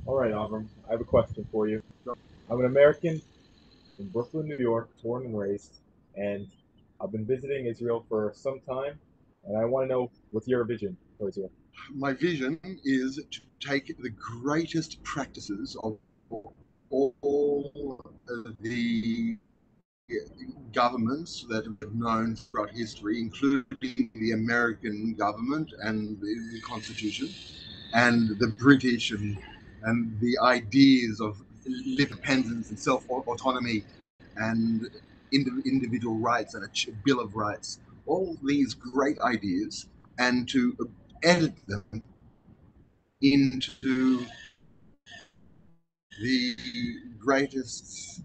All right, Avram, I have a question for you. I'm an American in Brooklyn, New York, born and raised, and I've been visiting Israel for some time, and I want to know what's your vision for Israel. My vision is to take the greatest practices of all the governments that have known throughout history, including the American government and the Constitution, and the British, and the ideas of independence and self-autonomy and individual rights and a Bill of Rights, all these great ideas, and to edit them into the greatest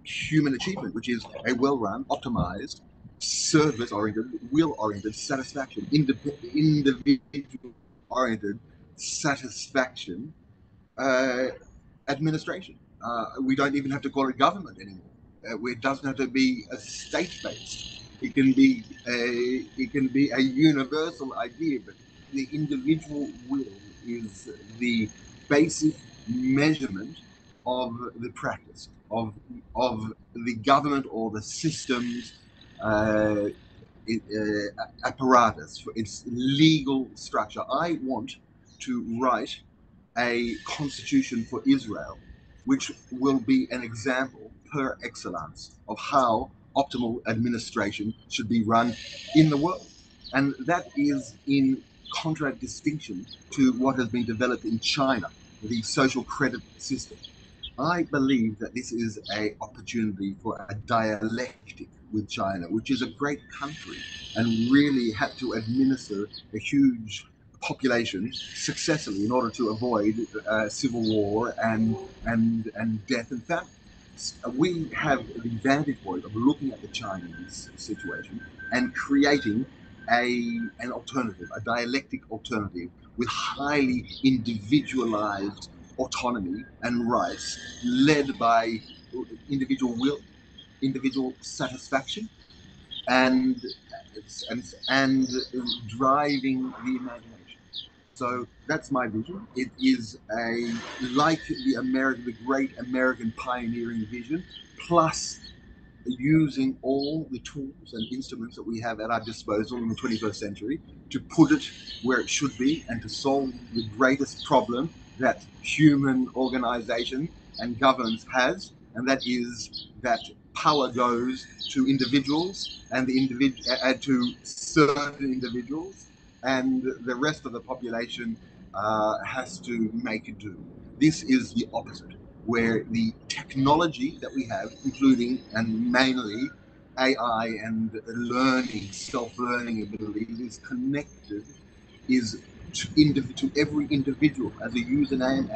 human achievement, which is a well-run, optimized, service-oriented, will-oriented satisfaction, individual-oriented satisfaction administration. We don't even have to call it government anymore. It doesn't have to be a state-based. It can be a universal idea, but the individual will is the basic measurement of the practice of the government or the systems apparatus for its legal structure. I want to write a constitution for Israel, which will be an example per excellence of how optimal administration should be run in the world. And that is in contradistinction to what has been developed in China, the social credit system. I believe that this is an opportunity for a dialectic with China, which is a great country and really had to administer a huge population successfully in order to avoid civil war and death and famine. We have the vantage point of looking at the Chinese situation and creating an alternative, a dialectic alternative with highly individualized autonomy and rights, led by individual will, individual satisfaction, and and driving the imagination. So that's my vision. It is like the great American pioneering vision, plus using all the tools and instruments that we have at our disposal in the 21st century to put it where it should be and to solve the greatest problem that human organization and governance has, and that is that power goes to individuals and to certain individuals, and the rest of the population has to make do. This is the opposite, where the technology that we have, including and mainly AI and learning, self-learning abilities, is connected, is to every individual as a username,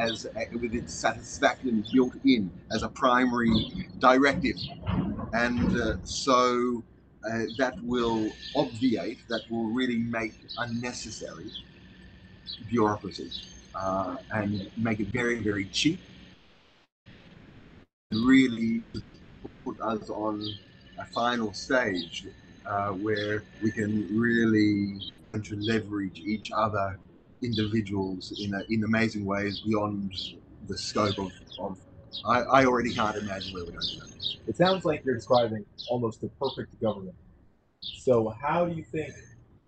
with its satisfaction built in as a primary directive, and so that will obviate, that will really make unnecessary bureaucracy and make it very, very cheap. Really put us on a final stage where we can really to leverage each other, individuals, in amazing ways beyond the scope of I already can't imagine where we're going to go. It sounds like you're describing almost the perfect government. So, how do you think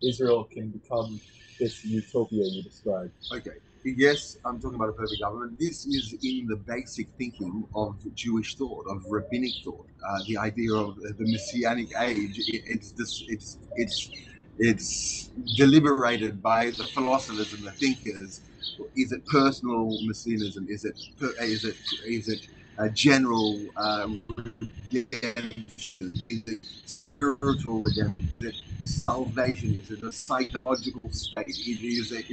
Israel can become this utopia you described? Okay. Yes, I'm talking about a perfect government. This is in the basic thinking of Jewish thought, of rabbinic thought. The idea of the Messianic age. It's deliberated by the philosophers and the thinkers. Is it personal messianism? Is it a general redemption? Is it spiritual redemption? Is it salvation? Is it a psychological state? Is it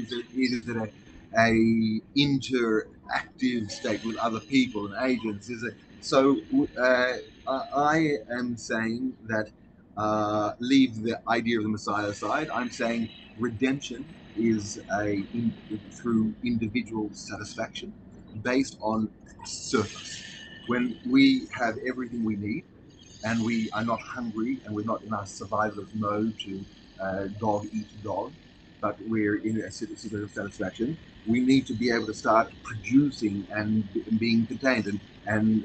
a interactive state with other people and agents? Is it so? I am saying that leave the idea of the Messiah aside. I'm saying redemption is through individual satisfaction based on surplus. When we have everything we need and we are not hungry and we're not in our survivalist mode to dog eat dog, but we're in a situation of satisfaction. We need to be able to start producing and being contained and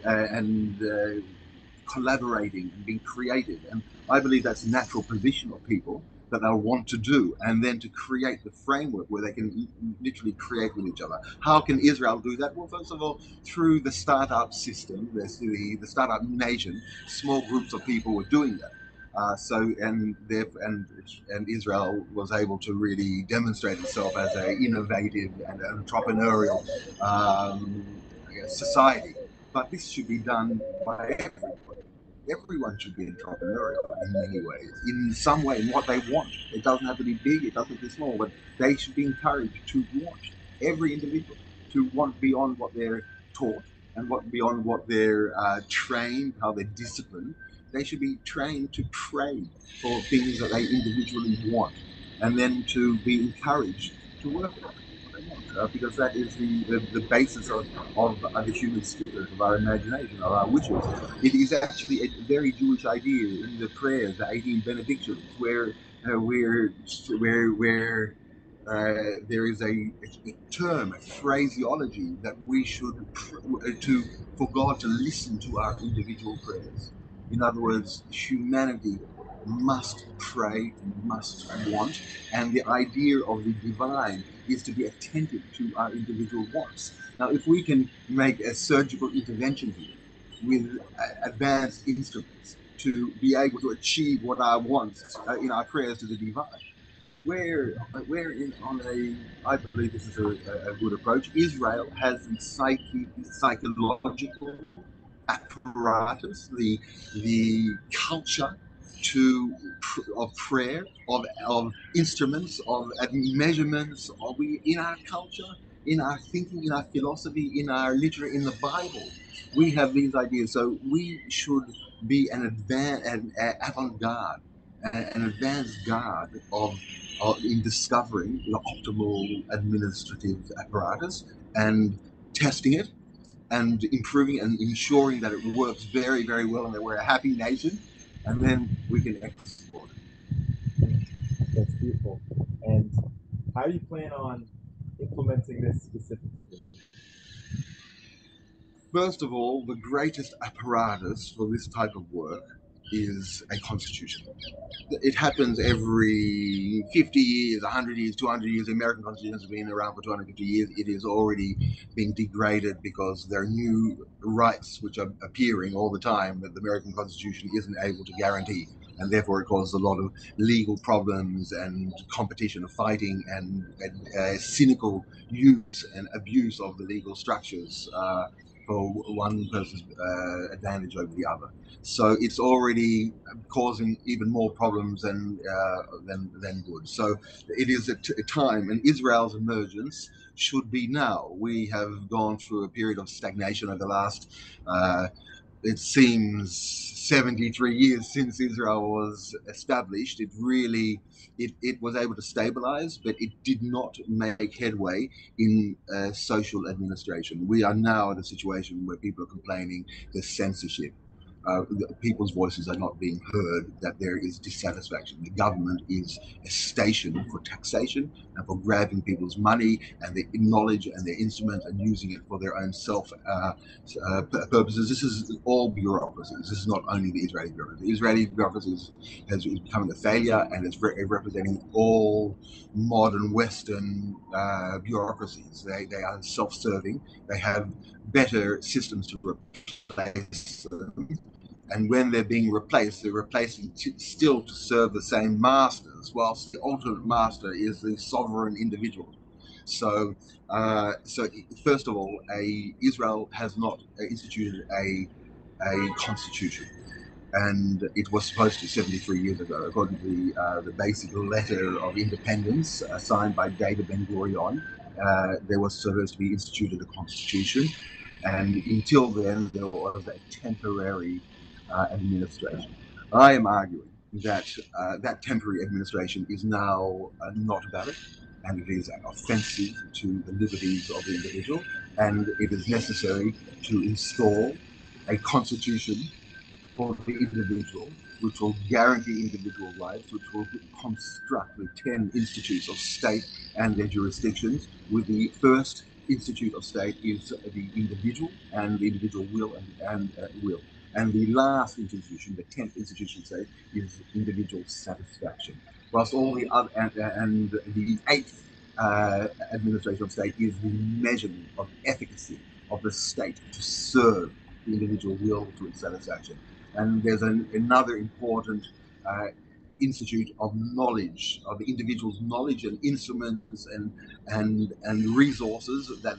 collaborating and being creative. And I believe that's a natural position of people that they'll want to do, and then to create the framework where they can literally create with each other. How can Israel do that? Well, first of all, through the startup system, the startup nation, small groups of people were doing that. And Israel was able to really demonstrate itself as an innovative and entrepreneurial society. But this should be done by everybody. Everyone should be entrepreneurial in many ways, in some way, in what they want. It doesn't have to be big, it doesn't have to be small, but they should be encouraged to want, every individual, to want beyond what they're taught and what beyond what they're trained, how they're disciplined. They should be trained to pray for things that they individually want, and then to be encouraged to work on what they want, because that is the basis of the human spirit, of our imagination, of our wishes. It is actually a very Jewish idea in the prayers, the 18 benedictions, where there is a term, a phraseology that we should for God to listen to our individual prayers. In other words, humanity must pray, must want, and the idea of the divine is to be attentive to our individual wants. Now, if we can make a surgical intervention here with advanced instruments to be able to achieve what I want in our prayers to the divine, I believe this is a good approach. Israel has the psychological apparatus, the culture of prayer, of instruments, of measurements. In our culture, in our thinking, in our philosophy, in our literature, in the Bible, we have these ideas. So we should be an avant-garde, an advanced guard in discovering the optimal administrative apparatus and testing it and improving and ensuring that it works very, very well and that we're a happy nation, and then we can export it. That's beautiful. And how do you plan on implementing this specifically? First of all, the greatest apparatus for this type of work is a constitution. It happens every 50 years, 100 years, 200 years. The American Constitution has been around for 250 years. It is already being degraded because there are new rights which are appearing all the time that the American Constitution isn't able to guarantee. And therefore, it causes a lot of legal problems and competition of fighting and cynical use and abuse of the legal structures for one person's advantage over the other. So it's already causing even more problems than good. So it is a time, and Israel's emergence should be now. We have gone through a period of stagnation over the last, it seems, 73 years since Israel was established. It was able to stabilize, but it did not make headway in social administration. We are now at a situation where people are complaining there's censorship. People's voices are not being heard, that there is dissatisfaction. The government is a station for taxation and for grabbing people's money and their knowledge and their instruments and using it for their own self purposes. This is all bureaucracies. This is not only the Israeli bureaucracy. The Israeli bureaucracy is becoming a failure, and it's representing all modern Western bureaucracies. They are self-serving. They have better systems to replace them. And when they're being replaced, they're replacing still to serve the same masters, whilst the ultimate master is the sovereign individual. So first of all, Israel has not instituted a constitution, and it was supposed to 73 years ago, according to the basic letter of independence signed by David Ben-Gurion. There was supposed to be instituted a constitution, and until then there was a temporary administration. I am arguing that that temporary administration is now not valid, and it is offensive to the liberties of the individual, and it is necessary to install a constitution for the individual, which will guarantee individual rights, which will construct the 10 institutes of state and their jurisdictions, with the first institute of state is the individual and the individual will and will. And the last institution, the 10th institution of state, is individual satisfaction. Whilst all the other, and the 8th administration of state is the measurement of efficacy of the state to serve the individual will to its satisfaction. And there's another important institute of knowledge, of the individual's knowledge and instruments and resources that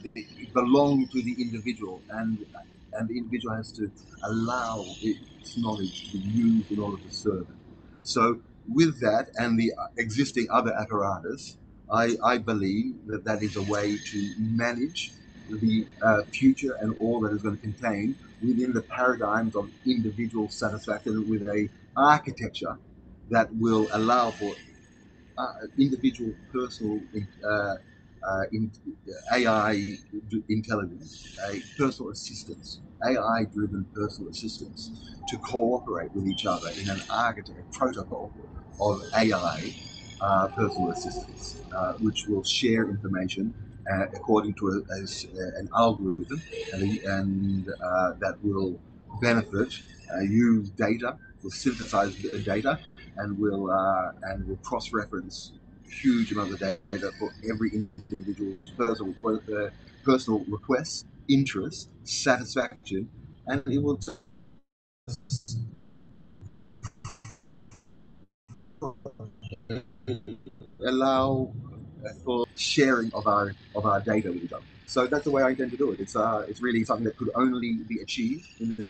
belong to the individual, and the individual has to allow its knowledge to be used in order to serve it. So with that and the existing other apparatus, I believe that that is a way to manage the future and all that is going to contain within the paradigms of individual satisfaction, with a architecture that will allow for individual personal AI intelligence, a personal assistance, AI-driven personal assistance to cooperate with each other in an architecture protocol of AI personal assistance, which will share information according to an algorithm, and that will benefit, use data, will synthesize data, and will cross-reference huge amount of data for every individual personal requests, interests, satisfaction, and it will allow for sharing of our data with each other. So that's the way I intend to do it. It's really something that could only be achieved in the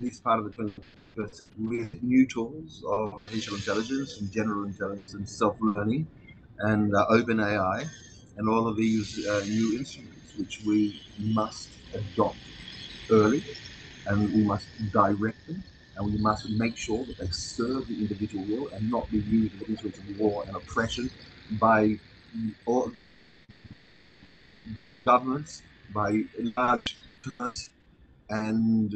this part of the 21st with new tools of artificial intelligence and general intelligence and self-learning and open AI and all of these new instruments, which we must adopt early, and we must direct them, and we must make sure that they serve the individual will and not be used as instruments of war and oppression by all governments, by large and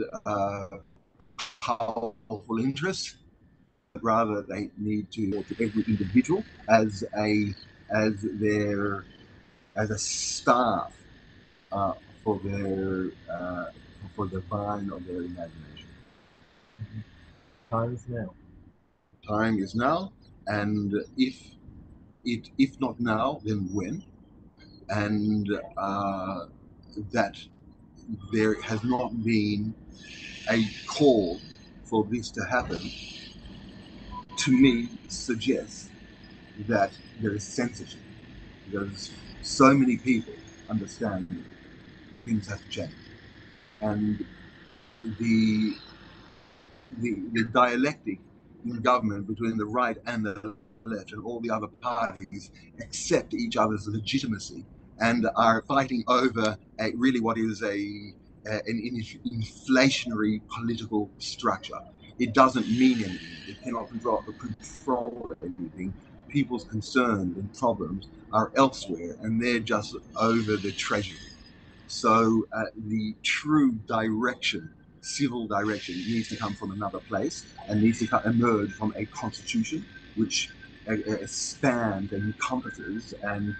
powerful interests. Rather, they need to every individual as a staff for the vine of their imagination. Time is now. Time is now, and if not now, then when? And that there has not been a call for this to happen, to me, suggests that there is censorship. There's so many people understand things have to change, and the dialectic in government between the right and the left and all the other parties accept each other's legitimacy and are fighting over really what is an inflationary political structure. It doesn't mean anything. It cannot control anything. People's concerns and problems are elsewhere, and they're just over the treasury. So the true direction, civil direction, needs to come from another place and needs to emerge from a constitution which spans and encompasses and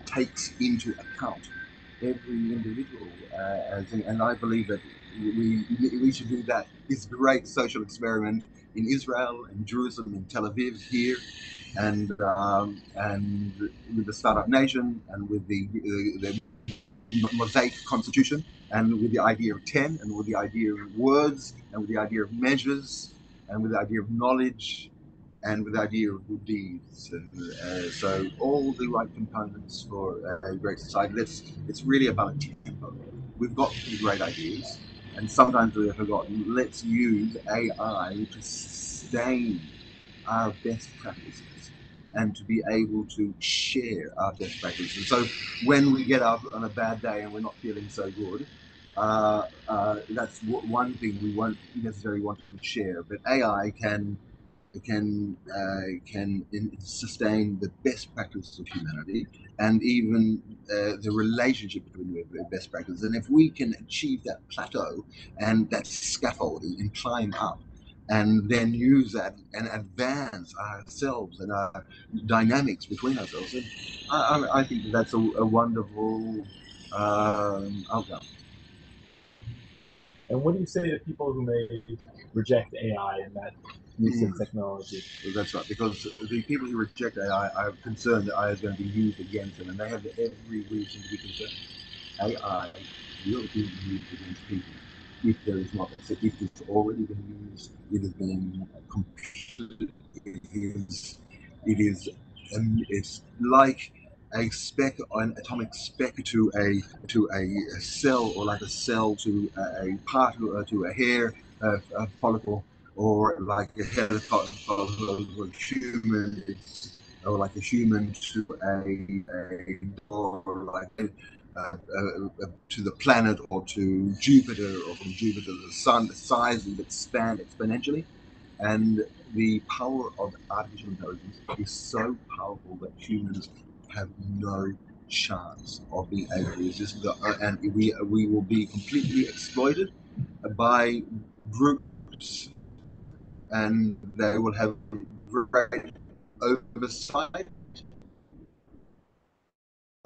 takes into account every individual. And I believe that we should do that. This great social experiment in Israel, in Jerusalem, in Tel Aviv, here, and with the Startup Nation, and with the Mosaic Constitution, and with the idea of 10, and with the idea of words, and with the idea of measures, and with the idea of knowledge, and with the idea of good deeds. And, so all the right components for a great society. It's really about tempo. We've got great ideas, and sometimes we have forgotten. Let's use AI to sustain our best practices and to be able to share our best practices. So when we get up on a bad day and we're not feeling so good, that's one thing we won't necessarily want to share. But AI can sustain the best practices of humanity, and even the relationship between the best practices. And if we can achieve that plateau and that scaffolding and climb up, and then use that and advance ourselves and our dynamics between ourselves, and I think that's a wonderful outcome. And what do you say to people who may reject AI and that use of technology? That's right, because the people who reject AI are concerned that AI is going to be used against them, and they have every reason to be concerned. AI will be used against people if there is not. So if it's already been used, it has been completely. It's like a speck, an atomic speck to a cell, or like a cell to a particle, to a hair, a follicle, or like a hair follicle of a human, or like a human to a or like to the planet, or to Jupiter, or from Jupiter to the sun. The size will expand exponentially, and the power of artificial intelligence is so powerful that humans have no chance of being able to resist it, and we will be completely exploited by groups, and they will have great oversight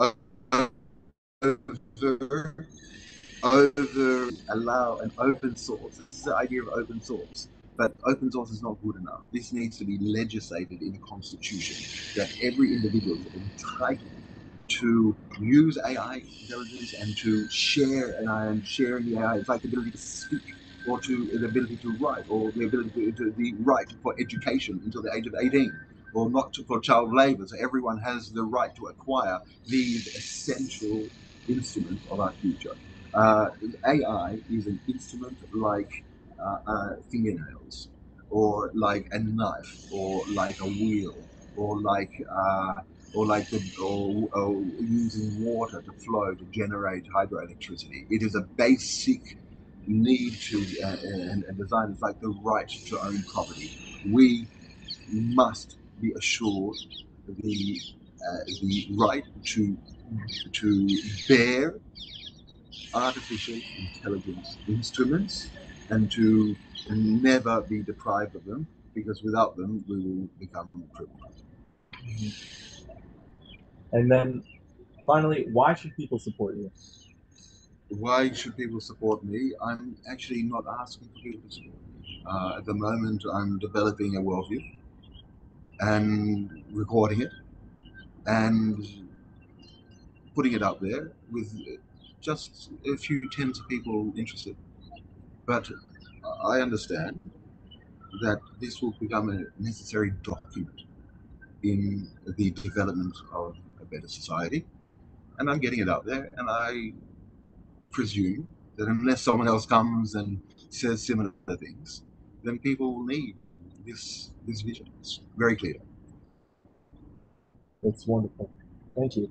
over allow an open source. This is the idea of open source. But open source is not good enough. This needs to be legislated in a constitution, that every individual is entitled to use AI intelligence and to share AI, and sharing the AI. It's like the ability to speak, or the ability to write, or the ability to the right for education until the age of 18, or not for child labor. So everyone has the right to acquire these essential instruments of our future. AI is an instrument like fingernails, or like a knife, or like a wheel, or like using water to flow to generate hydroelectricity. It is a basic need to and design. It's like the right to own property. We must be assured the right to bear artificial intelligence instruments, and to never be deprived of them, because without them we will become criminals. And then finally, why should people support you? Why should people support me? I'm actually not asking for people to support me. At the moment, I'm developing a worldview and recording it and putting it out there with just a few tens of people interested. But I understand that this will become a necessary document in the development of a better society. And I'm getting it out there, and I presume that unless someone else comes and says similar things, then people will need this vision. It's very clear. It's wonderful. Thank you.